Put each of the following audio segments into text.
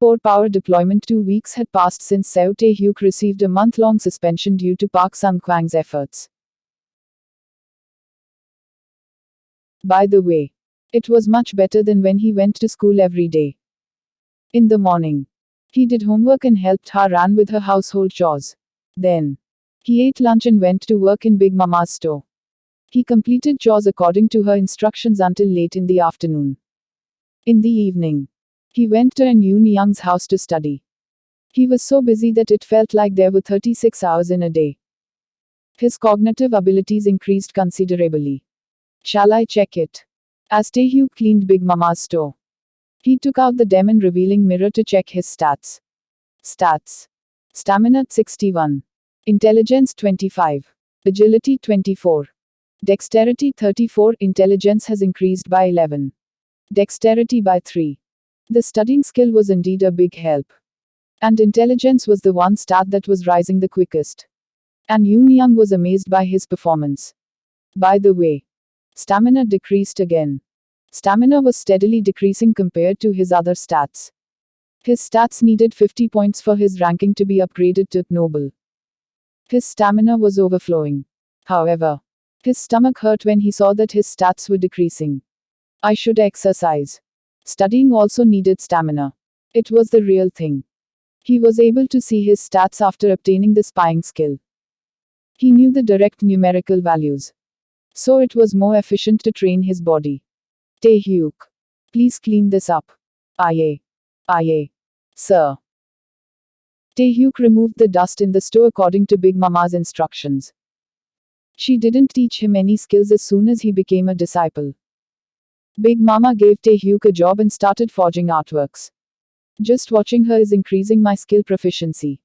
For power deployment, 2 weeks had passed since Seo Tae-hyuk received a month-long suspension due to Park Sung-kwang's efforts. By the way, it was much better than when he went to school every day. In the morning, he did homework and helped Ha-ran with her household chores. Then, he ate lunch and went to work in Big Mama's store. He completed chores according to her instructions until late in the afternoon. In the evening, he went to Yoon Young's house to study. He was so busy that it felt like there were 36 hours in a day. His cognitive abilities increased considerably. Shall I check it? As Tae-hyuk cleaned Big Mama's store, he took out the demon revealing mirror to check his stats. Stats: Stamina 61, Intelligence 25, Agility 24, Dexterity 34. Intelligence has increased by 11, Dexterity by 3. The studying skill was indeed a big help. And intelligence was the one stat that was rising the quickest. And Yoon Young was amazed by his performance. By the way, stamina decreased again. Stamina was steadily decreasing compared to his other stats. His stats needed 50 points for his ranking to be upgraded to noble. His stamina was overflowing. However, his stomach hurt when he saw that his stats were decreasing. I should exercise. Studying also needed stamina. It was the real thing. He was able to see his stats after obtaining the spying skill. He knew the direct numerical values. So it was more efficient to train his body. Tae-hyuk, please clean this up. Aye. Aye. Sir. Tae-hyuk removed the dust in the store according to Big Mama's instructions. She didn't teach him any skills as soon as he became a disciple. Big Mama gave Tae-hyuk a job and started forging artworks. Just watching her is increasing my skill proficiency.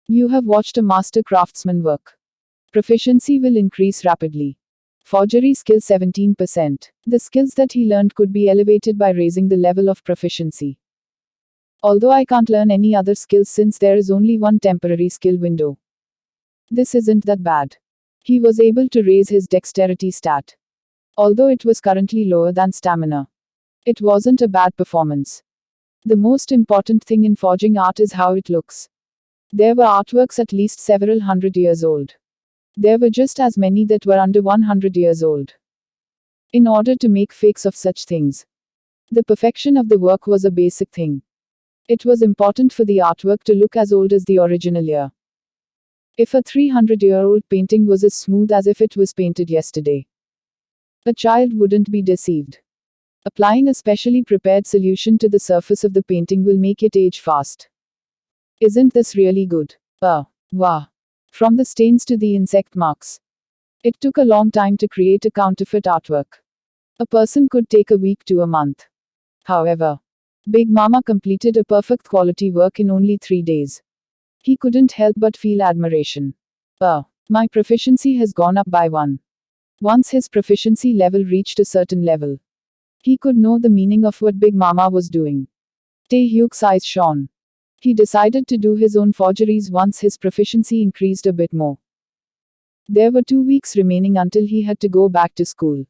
You have watched a master craftsman work. Proficiency will increase rapidly. Forgery skill 17%. The skills that he learned could be elevated by raising the level of proficiency. Although I can't learn any other skills since there is only one temporary skill window. This isn't that bad. He was able to raise his dexterity stat. Although it was currently lower than stamina. It wasn't a bad performance. The most important thing in forging art is how it looks. There were artworks at least several hundred years old. There were just as many that were under 100 years old. In order to make fakes of such things, the perfection of the work was a basic thing. It was important for the artwork to look as old as the original year. If a 300-year-old painting was as smooth as if it was painted yesterday, a child wouldn't be deceived. Applying a specially prepared solution to the surface of the painting will make it age fast. Isn't this really good? Wow. From the stains to the insect marks. It took a long time to create a counterfeit artwork. A person could take a week to a month. However, Big Mama completed a perfect quality work in only 3 days. He couldn't help but feel admiration. My proficiency has gone up by 1. Once his proficiency level reached a certain level, he could know the meaning of what Big Mama was doing. Tae-hyuk's eyes shone. He decided to do his own forgeries once his proficiency increased a bit more. There were 2 weeks remaining until he had to go back to school.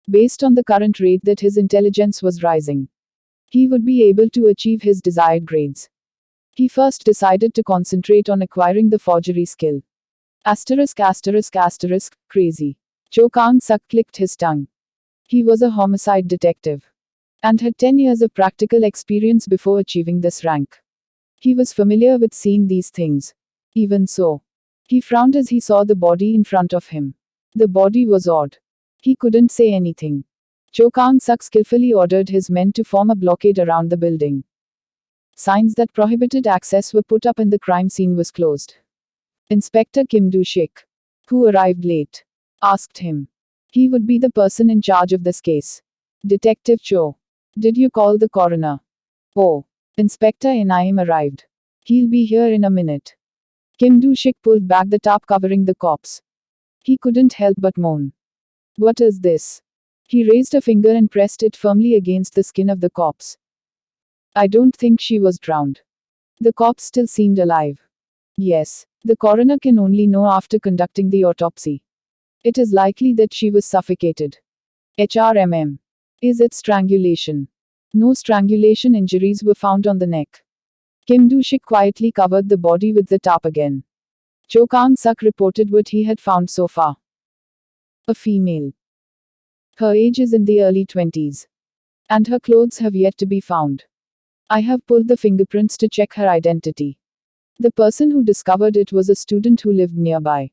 Based on the current rate that his intelligence was rising, he would be able to achieve his desired grades. He first decided to concentrate on acquiring the forgery skill. *****, crazy. Cho Kang-suk clicked his tongue. He was a homicide detective and had 10 years of practical experience before achieving this rank. He was familiar with seeing these things. Even so, he frowned as he saw the body in front of him. The body was odd. He couldn't say anything. Cho Kang-suk skillfully ordered his men to form a blockade around the building. Signs that prohibited access were put up and the crime scene was closed. Inspector Kim Do-shik, who arrived late, asked him. He would be the person in charge of this case. Detective Cho. Did you call the coroner? Oh. Inspector Naim arrived. He'll be here in a minute. Kim Do-shik pulled back the tarp covering the corpse. He couldn't help but moan. What is this? He raised a finger and pressed it firmly against the skin of the corpse. I don't think she was drowned. The corpse still seemed alive. Yes, the coroner can only know after conducting the autopsy. It is likely that she was suffocated. HRMM. Is it strangulation? No strangulation injuries were found on the neck. Kim Do-shik quietly covered the body with the tarp again. Cho Kang-suk reported what he had found so far. A female. Her age is in the early 20s. And her clothes have yet to be found. I have pulled the fingerprints to check her identity. The person who discovered it was a student who lived nearby.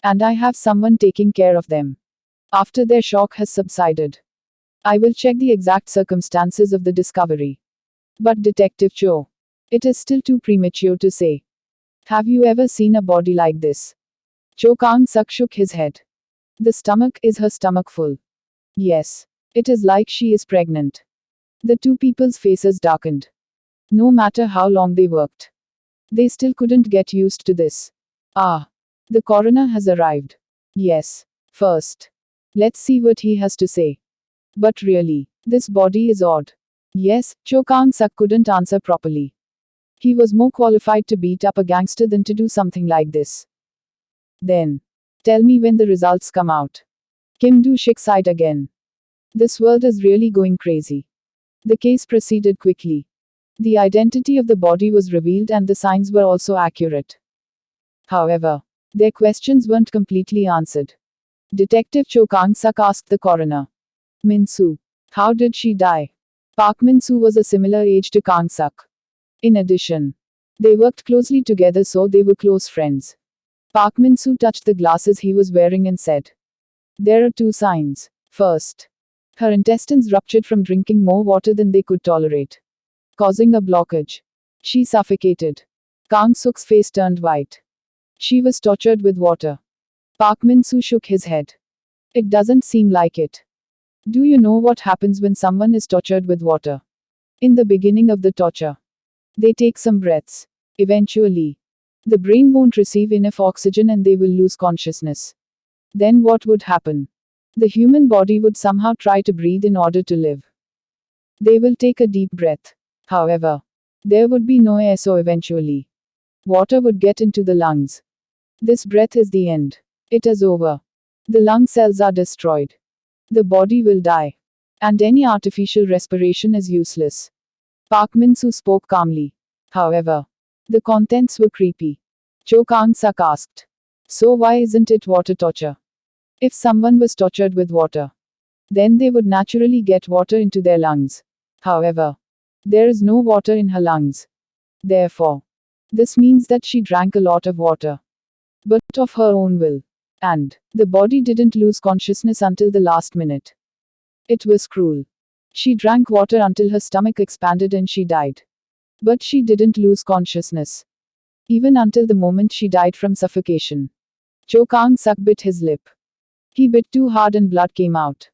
And I have someone taking care of them. After their shock has subsided, I will check the exact circumstances of the discovery. But Detective Cho, it is still too premature to say. Have you ever seen a body like this? Cho Kang-suk shook his head. The stomach, is her stomach full? Yes. It is like she is pregnant. The two people's faces darkened. No matter how long they worked, they still couldn't get used to this. Ah. The coroner has arrived. Yes. First, let's see what he has to say. But really, this body is odd. Yes, Cho Kang-suk couldn't answer properly. He was more qualified to beat up a gangster than to do something like this. Then, tell me when the results come out. Kim Do-shik sighed again. This world is really going crazy. The case proceeded quickly. The identity of the body was revealed and the signs were also accurate. However, their questions weren't completely answered. Detective Cho Kang-suk asked the coroner. Min-soo. How did she die? Park Min-soo was a similar age to Kang-suk. In addition, they worked closely together, so they were close friends. Park Min-soo touched the glasses he was wearing and said, there are two signs. First, her intestines ruptured from drinking more water than they could tolerate, causing a blockage. She suffocated. Kang-suk's face turned white. She was tortured with water. Park Min-soo shook his head. It doesn't seem like it. Do you know what happens when someone is tortured with water? In the beginning of the torture, they take some breaths. Eventually, the brain won't receive enough oxygen and they will lose consciousness. Then what would happen? The human body would somehow try to breathe in order to live. They will take a deep breath. However, there would be no air, so eventually, water would get into the lungs. This breath is the end. It is over. The lung cells are destroyed. The body will die. And any artificial respiration is useless. Park Min-soo spoke calmly. However, the contents were creepy. Cho Kang-suk asked. So why isn't it water torture? If someone was tortured with water, then they would naturally get water into their lungs. However, there is no water in her lungs. Therefore, this means that she drank a lot of water. But of her own will. And the body didn't lose consciousness until the last minute. It was cruel. She drank water until her stomach expanded and she died. But she didn't lose consciousness. Even until the moment she died from suffocation. Cho Kang-suk bit his lip. He bit too hard and blood came out.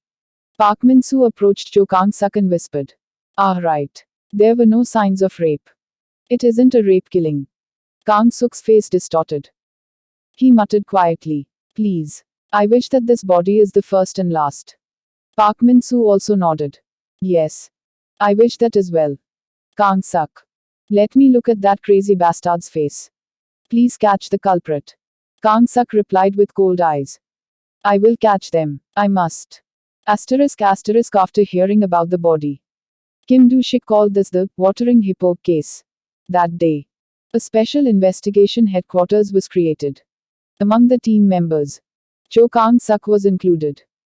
Park Min-soo approached Cho Kang-suk and whispered. Ah, right. There were no signs of rape. It isn't a rape killing. Kang-suk's face distorted. He muttered quietly. Please. I wish that this body is the first and last. Park Min-soo also nodded. Yes. I wish that as well. Kang-suk. Let me look at that crazy bastard's face. Please catch the culprit. Kang-suk replied with cold eyes. I will catch them. I must. Asterisk after hearing about the body. Kim Do-shik called this the watering hippo case. That day, a special investigation headquarters was created. Among the team members, Cho Kang-suk was included.